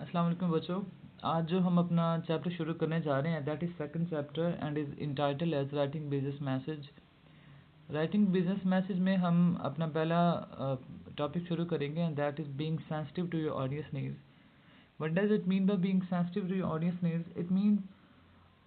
अस्सलाम वालेकुम बच्चों। आज जो हम अपना चैप्टर शुरू करने जा रहे हैं that is second chapter and is entitled as writing business message. Writing business message में हम अपना पहला टॉपिक शुरू करेंगे and that is being sensitive to your audience needs. What does it mean by being sensitive to your audience needs? It mean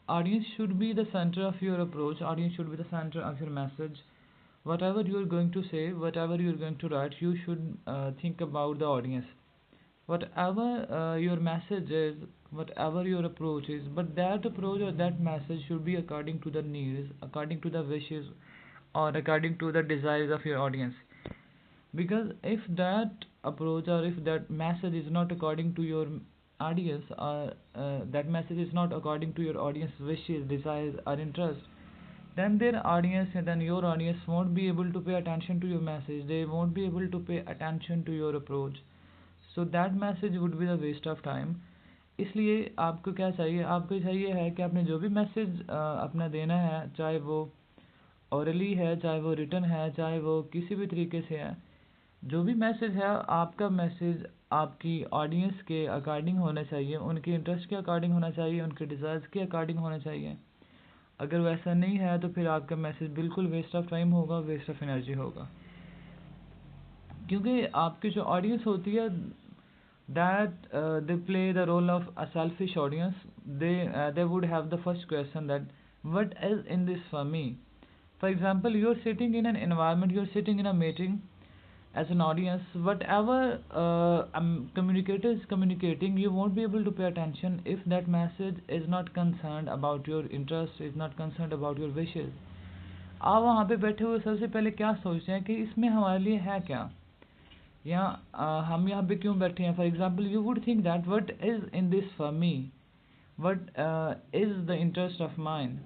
audience should be the center of your approach. Audience should be the center of your message. Whatever you are going to say, whatever you are going to write, you should think about the audience. Whatever your message is, whatever your approach is, but that approach or that message should be according to the needs, according to the wishes, or according to the desires of your audience. Because if that approach or if that message is not according to your audience, or that message is not according to your audience wishes, desires, or interests, then their audience and then your audience won't be able to pay attention to your message. They won't be able to pay attention to your approach. So that message would be the waste of time. इसलिए आपको क्या चाहिए? आपको चाहिए है कि आपने जो भी मैसेज अपना देना है, चाहे वो ओरली है, चाहे वो रिटन है, चाहे वो किसी भी तरीके से है, जो भी मैसेज है आपका मैसेज आपकी ऑडियंस के अकॉर्डिंग होना चाहिए, उनके इंटरेस्ट के अकॉर्डिंग होना चाहिए, उनके डिज़ायर्स के अकॉर्डिंग होना चाहिए। अगर वैसा नहीं है तो फिर आपका मैसेज बिल्कुल वेस्ट ऑफ टाइम होगा, वेस्ट ऑफ एनर्जी होगा। क्योंकि आपकी जो ऑडियंस होती है that they play the role of a selfish audience. They would have the first question that what is in this for me. For example, you're sitting in an environment, you're sitting in a meeting as an audience, whatever communicator is communicating, you won't be able to pay attention if that message is not concerned about your interest, is not concerned about your wishes. आप वहाँ पे बैठे हुए सबसे पहले क्या सोचते हैं कि इसमें हमारे लिए है क्या, या हम यहाँ पे क्यों बैठे हैं। For example you would think that what is in this for me, what is the interest of mind.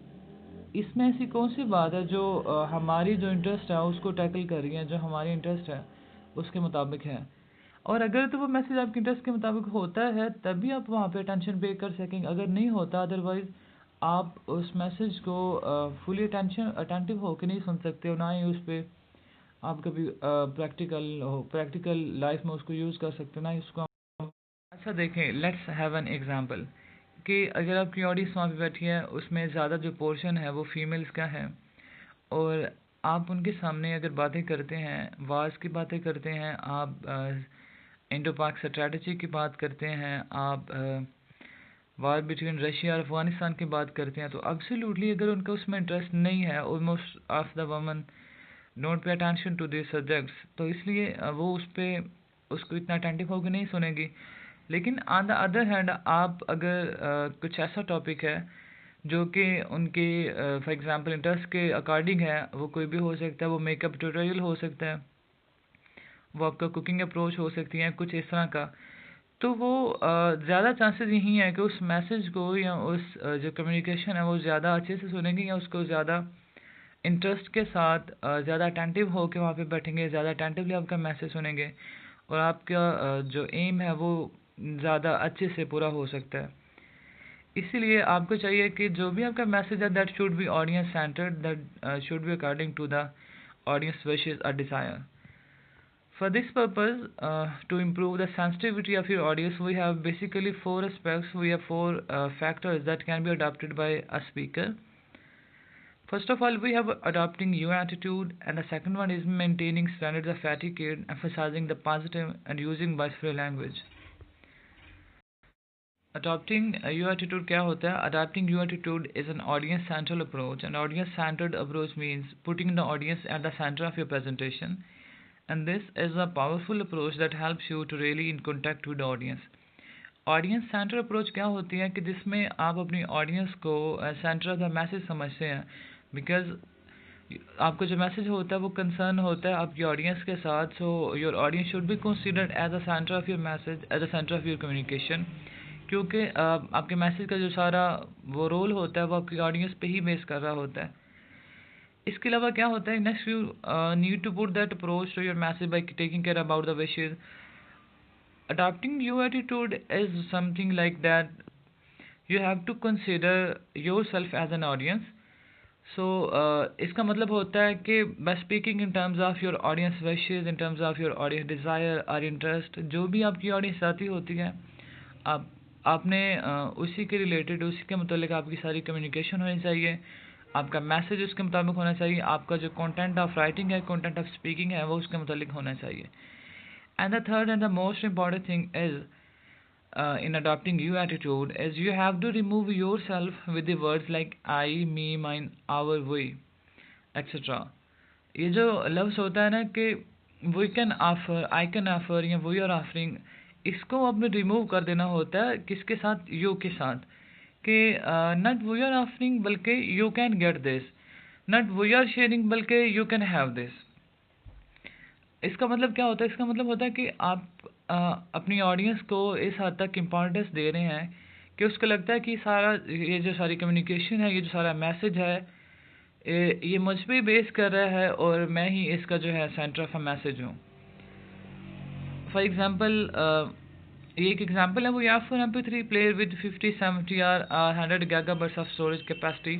इसमें ऐसी कौन सी बात है जो हमारी जो इंटरेस्ट है उसको टैकल कर रही है, जो हमारी इंटरेस्ट है उसके मुताबिक है। और अगर तो वो मैसेज आपके इंटरेस्ट के मुताबिक होता है तभी आप वहाँ पे अटेंशन पे कर सकेंगे, अगर नहीं होता अदरवाइज़ आप उस मैसेज को फुली अटेंटिव होकर नहीं सुन सकते हो, ना ही उस पर आप कभी प्रैक्टिकल लाइफ में उसको यूज़ कर सकते हो, ना ही उसको। अच्छा देखें, लेट्स हैव एन एग्जांपल कि अगर आपकी ऑडियंस वहाँ पे बैठी है, उसमें ज़्यादा जो पोर्शन है वो फीमेल्स का है, और आप उनके सामने अगर बातें करते हैं, वार्स की बातें करते हैं, आप इंडो पाक स्ट्रेटजी की बात करते हैं, आप वार बिटवीन रशिया और अफगानिस्तान की बात करते हैं, तो एब्सोल्युटली अगर उनका उसमें इंटरेस्ट नहीं है, almost of the women don't pay attention to this subjects, तो इसलिए वो उस पर उसको इतना अटेंटिव होकर नहीं सुनेगी। लेकिन ऑन द अदर हैंड आप अगर कुछ ऐसा टॉपिक है जो कि उनके फॉर एग्जांपल इंटरेस्ट के अकॉर्डिंग है, वो कोई भी हो सकता है, वो मेकअप ट्यूटोरियल हो सकता है, वो आपका कुकिंग अप्रोच हो सकती है, कुछ इस तरह का, तो वो ज़्यादा चांसेस यही है कि उस मैसेज को या उस जो कम्युनिकेशन है वो ज़्यादा अच्छे से सुनेंगे, या उसको ज़्यादा इंटरेस्ट के साथ ज़्यादा अटेंटिव हो के वहाँ पे बैठेंगे, ज़्यादा अटेंटिवली आपका मैसेज सुनेंगे, और आपका जो एम है वो ज़्यादा अच्छे से पूरा हो सकता है। इसीलिए आपको चाहिए कि जो भी आपका मैसेज है that should be audience centered, that should be according to the audience wishes or desire. For this purpose, to improve the sensitivity of your audience, we have basically four aspects. We have four factors that can be adopted by a speaker. First of all, we have adopting your attitude, and the second one is maintaining standards of etiquette, emphasizing the positive and using voice-free language. Adopting your attitude क्या होता है? Adopting your attitude is an audience-centered approach. An audience-centered approach means putting the audience at the center of your presentation, and this is a powerful approach that helps you to really in contact with the audience. Audience centre approach क्या होती है कि जिसमें आप अपनी audience को centre of the message समझते हैं, बिकॉज आपका जो मैसेज होता है वो कंसर्न होता है आपकी ऑडियंस के साथ। So your audience should be considered as a centre of your message, as a centre of your communication, क्योंकि आपके मैसेज का जो सारा वो रोल होता है वो आपकी ऑडियंस पे ही बेस कर रहा होता है। इसके अलावा क्या होता है, next you need to put that approach to your message by taking care about the wishes. Adopting your attitude is something like that you have to consider yourself as an audience. So इसका मतलब होता है कि by speaking in terms of your audience wishes, in terms of your audience desire or interest, जो भी आपकी audience चाहती होती है आप आपने उसी के रिलेटेड, उसी के मतलब आपकी सारी कम्युनिकेशन होनी चाहिए, आपका मैसेज उसके मुताबिक होना चाहिए, आपका जो कंटेंट ऑफ राइटिंग है, कंटेंट ऑफ स्पीकिंग है, वो उसके मुताबिक होना चाहिए. And the third and the most important thing is in adopting you attitude is you have to remove yourself with the words like I, me, mine, our, we, etc. ये जो लफ्ज़ होता है ना कि we can offer, I can offer या we are offering, इसको आपने रिमूव कर देना होता है. किसके साथ? यू के साथ. कि नॉट वी आर ऑफरिंग बल्कि you can get this, not we are sharing बल्कि यू कैन हैव दिस. इसका मतलब क्या होता है? इसका मतलब होता है कि आप अपनी ऑडियंस को इस हद तक इम्पोर्टेंस दे रहे हैं कि उसको लगता है कि सारा ये जो सारी कम्युनिकेशन है, ये जो सारा मैसेज है, ये मुझ पे बेस कर रहा है और मैं ही इसका जो है सेंटर ऑफ अ मैसेज हूँ. फॉर एग्जांपल ये एक एग्जांपल है. वो या फॉर MP3 प्लेयर विद 50, 70 और 100 गीगाबाइट्स ऑफ स्टोरेज कैपेसिटी.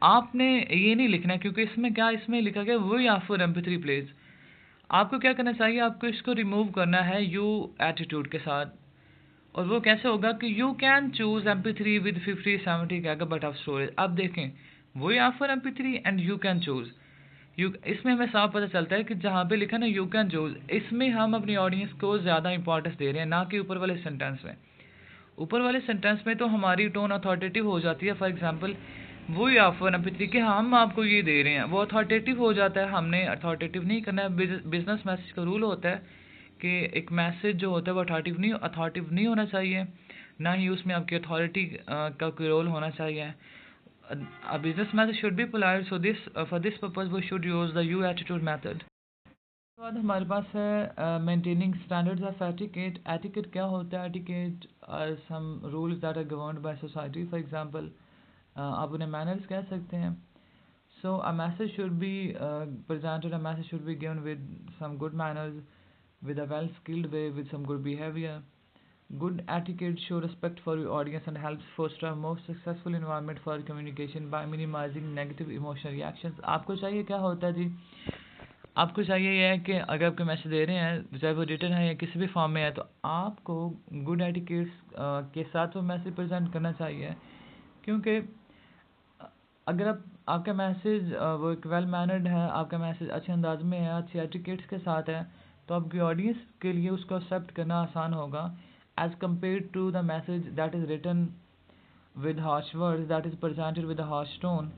आपने ये नहीं लिखना, क्योंकि इसमें क्या, इसमें लिखा गया वो या फॉर MP3 प्लेज. आपको क्या करना चाहिए? आपको इसको रिमूव करना है यू एटीट्यूड के साथ. और वो कैसे होगा कि you can choose MP3 with 50, 70 gigabyte of storage. अब देखें, वो या for MP3 and you can choose. You, इसमें हमें साफ पता चलता है कि जहाँ पे लिखा ना यू कैन चूज, इसमें हम अपनी ऑडियंस को ज़्यादा इंपॉर्टेंस दे रहे हैं, ना कि ऊपर वाले सेंटेंस में. ऊपर वाले सेंटेंस में तो हमारी टोन अथॉरिटेटिव हो जाती है. फॉर एग्जांपल वो या फॉर MP3 कि हम आपको ये दे रहे हैं, वो अथॉरिटेटिव हो जाता है. हमने अथॉरिटेटिव नहीं करना है. बिजनेस मैसेज का रूल होता है कि एक मैसेज जो होता है वो अथॉरिटेटिव नहीं होना चाहिए, ना ही उसमें आपकी अथॉरिटी का कोई रोल होना चाहिए. A business message should be polite, so this for this purpose we should use the you attitude method. उसके बाद हमारे पास है maintaining standards of etiquette. Etiquette क्या होता है? Etiquette are some rules that are governed by society. For example आप उन्हें मैनर्स कह सकते हैं. So a message should be presented, a message should be given with some good manners, with a well skilled way, with some good behavior. Good etiquette show respect for your audience and helps foster a more successful environment for communication by minimizing negative emotional reactions. आपको चाहिए क्या होता है जी? आपको चाहिए यह है कि अगर आपको मैसेज दे रहे हैं, चाहे वो रिटर्न है या किसी भी फॉर्म में है, तो आपको गुड एटिकेट्स के साथ वो मैसेज प्रेजेंट करना चाहिए. क्योंकि अगर आपका मैसेज वो एक वेल मैनर्ड है, आपका मैसेज अच्छे अंदाज में है, अच्छे एटिकेट्स के साथ है, तो आपकी ऑडियंस के लिए उसको एक्सेप्ट करना आसान होगा as compare to the message that is written with harsh words, that is presented with harsh tone.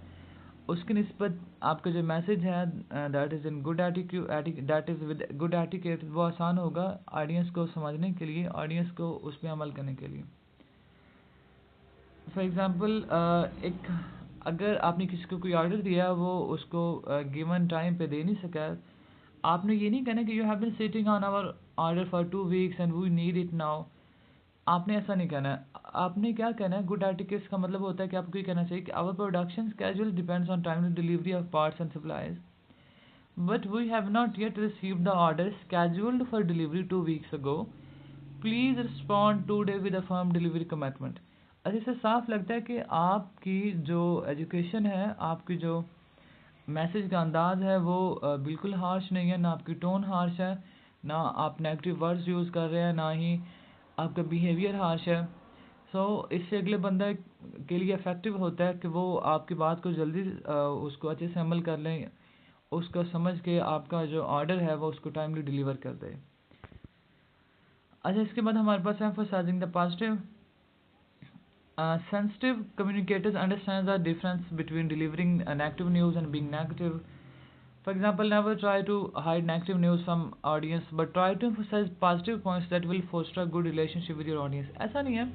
उसकी निस्बत आपका जो मैसेज है that is in good etiquette, that is with good etiquette, वो आसान होगा ऑडियंस को समझने के लिए, ऑडियंस को उस पर अमल करने के लिए. फॉर एग्ज़ाम्पल एक, अगर आपने किसी को कोई ऑर्डर दिया, वो उसको गिवन टाइम पे दे नहीं सका, आपने ये नहीं कहना कि you have been sitting on our order for 2 weeks and we need it now. आपने ऐसा नहीं कहना है. आपने क्या कहना है? गुड एटिकेट्स का मतलब होता है कि आपको ये कहना चाहिए कि our production schedule depends on timely delivery of parts and supplies, but we have not yet received the order scheduled for delivery 2 weeks ago. Please respond today with a firm delivery commitment. अच्छा, इससे साफ लगता है कि आपकी जो education है, आपकी जो मैसेज का अंदाज है, वो बिल्कुल हार्श नहीं है, ना आपकी टोन हार्श है, ना आप नेगेटिव वर्ड्स यूज़ कर रहे हैं, ना ही आपका बिहेवियर हार्श है. सो इससे अगले बंदा के लिए इफ़ेक्टिव होता है कि वो आपकी बात को जल्दी उसको अच्छे से अमल कर लें, उसको समझ के आपका जो ऑर्डर है वो उसको टाइमली डिलीवर कर दे. अच्छा, इसके बाद हमारे पास है emphasising the positive. Sensitive communicators understand the difference between delivering a negative news and being negative. For example, never try to hide negative news from audience, but try to emphasize positive points that will foster a good relationship with your audience. ऐसा नहीं है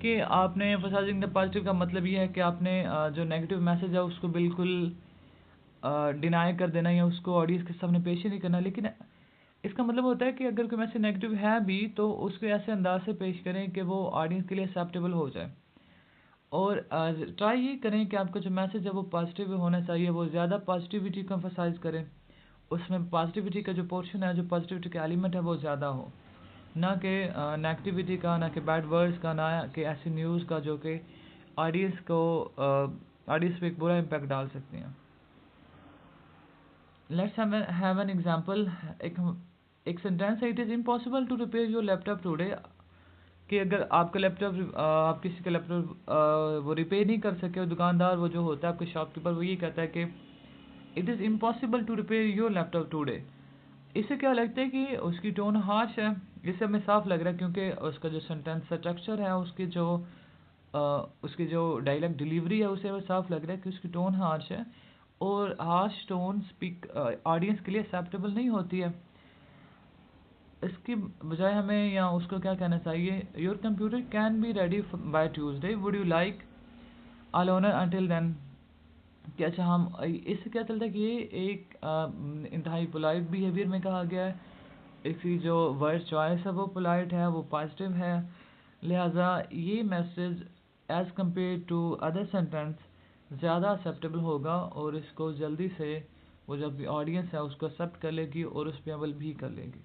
कि आपने emphasizing the positive का मतलब ये है कि आपने जो नेगेटिव मैसेज है उसको बिल्कुल डिनाई कर देना या उसको ऑडियंस के सामने पेश ही नहीं करना. लेकिन इसका मतलब होता है कि अगर कोई मैसेज नेगेटिव है भी, तो उसको ऐसे अंदाज से पेश करें कि वो ऑडियंस के लिए एक्सेप्टेबल हो जाए. और ट्राई ये करें कि आपका जो मैसेज है वो पॉजिटिव होना चाहिए, वो ज़्यादा पॉजिटिविटी को एम्फसाइज करें, उसमें पॉजिटिविटी का जो पोर्शन है, जो पॉजिटिविटी का एलिमेंट है वो ज़्यादा हो, ना कि नेगेटिविटी का, ना कि बैड वर्ड्स का, ना कि ऐसी न्यूज़ का जो कि ऑडियंस पे एक बुरा इम्पैक्ट डाल सकती हैं. Let's have an example. एक सेंटेंस है, it is impossible to repair your laptop today. कि अगर आपका लैपटॉप आप किसी का लैपटॉप वो रिपेयर नहीं कर सके, और दुकानदार वो जो होता है आपके शॉपकीपर वो ये कहता है कि it is impossible to repair your laptop today. इससे क्या लगता है कि उसकी टोन हार्श है। इससे हमें साफ लग रहा है क्योंकि उसका जो सेंटेंस स्ट्रक्चर है, उसकी जो डायलॉग डिलीवरी है, उसे हमें साफ लग रहा है कि उसकी टोन हार्श है, और हार्श टोन स्पीक ऑडियंस के लिए एक्सेप्टेबल नहीं होती है। इसकी बजाय हमें या उसको क्या कहना चाहिए, your computer can be ready by Tuesday, would you like a loaner until then. कि अच्छा, हम इससे क्या चलता है कि ये एक इंतहाई पोलाइट बिहेवियर में कहा गया है। इसकी जो वर्ड चॉइस है वो पोलाइट है, वो पॉजिटिव है, लिहाजा ये message as compare to other sentence ज़्यादा एक्सेप्टेबल होगा, और इसको जल्दी से वो जो भी ऑडियंस है उसको एक्सेप्ट कर लेगी और उस पर अमल भी कर लेगी।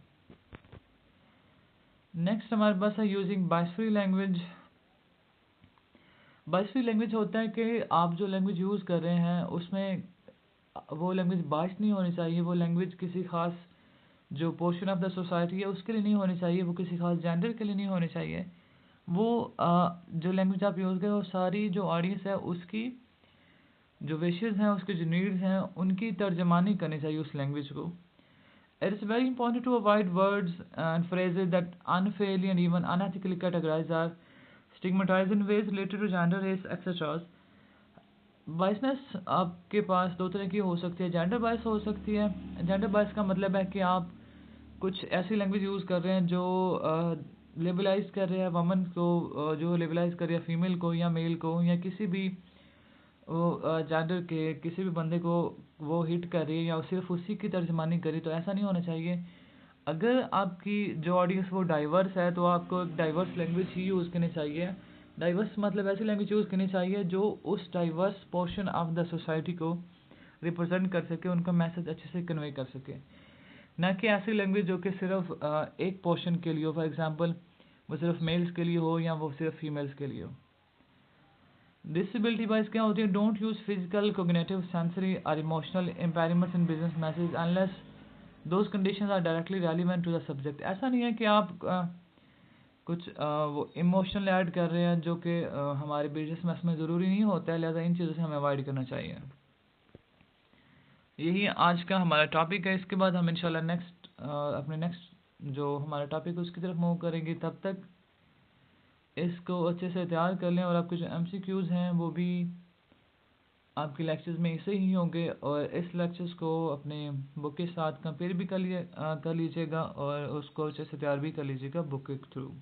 नेक्स्ट हमारे पास है यूजिंग बाइसरी लैंग्वेज। बाइसरी लैंग्वेज होता है कि आप जो लैंग्वेज यूज़ कर रहे हैं उसमें वो लैंग्वेज बाइस नहीं होनी चाहिए। वो लैंग्वेज किसी खास जो पोर्शन ऑफ द सोसाइटी है उसके लिए नहीं होनी चाहिए, वो किसी खास जेंडर के लिए नहीं होनी चाहिए। वो जो लैंग्वेज आप यूज़ करें वो सारी जो ऑडियंस है उसकी जो विशेज़ हैं, उसकी जो नीड्स हैं, उनकी तर्जमानी करनी चाहिए उस लैंग्वेज को। It is very important to avoid words and phrases that unfairly and even unethically categorize or stigmatize in ways related to gender, race, etc. बाइसनेस आपके पास दो तरह की हो सकती है। जेंडर बाइस हो सकती है। जेंडर बाइस का मतलब है कि आप कुछ ऐसी लैंग्वेज यूज़ कर रहे हैं जो लेबलाइज कर रहे हैं वमन को, जो लेबलाइज कर रहे हैं फीमेल को या मेल को, या किसी भी जेंडर के किसी भी बंदे को वो हिट कर रही है या सिर्फ उसी की तर्जमानी करी। तो ऐसा नहीं होना चाहिए। अगर आपकी जो ऑडियंस वो डाइवर्स है तो आपको डाइवर्स लैंग्वेज ही यूज़ करनी चाहिए। डाइवर्स मतलब ऐसी लैंग्वेज यूज़ करनी चाहिए जो उस diverse portion of the society को रिप्रेजेंट कर सके, उनका मैसेज अच्छे से कन्वे कर सके। ना कि ऐसी लैंग्वेज जो कि सिर्फ एक पोर्शन के लिए हो, फॉर एग्जांपल वो सिर्फ मेल्स के लिए हो या वो सिर्फ फीमेल्स के लिए हो। डिसेबिलिटी बाइस क्या होती है? Don't use physical, cognitive, sensory और emotional impairments in business message unless those conditions are directly relevant to the subject. ऐसा नहीं है कि आप कुछ वो इमोशनल ऐड कर रहे हैं जो कि हमारे बिजनेस मैसेज में ज़रूरी नहीं होता है, लिहाजा इन चीज़ों से हमें अवॉइड करना चाहिए। यही आज का हमारा टॉपिक है। इसके बाद हम इंशाल्लाह अपने नेक्स्ट जो हमारा टॉपिक है उसकी तरफ मूव करेंगे। तब तक इसको अच्छे से तैयार कर लें, और आपके जो MCQs हैं वो भी आपके लेक्चर्स में ऐसे ही होंगे, और इस लेक्चर्स को अपने बुक के साथ कंपेयर भी कर लीजिएगा और उसको अच्छे से तैयार भी कर लीजिएगा बुक के थ्रू।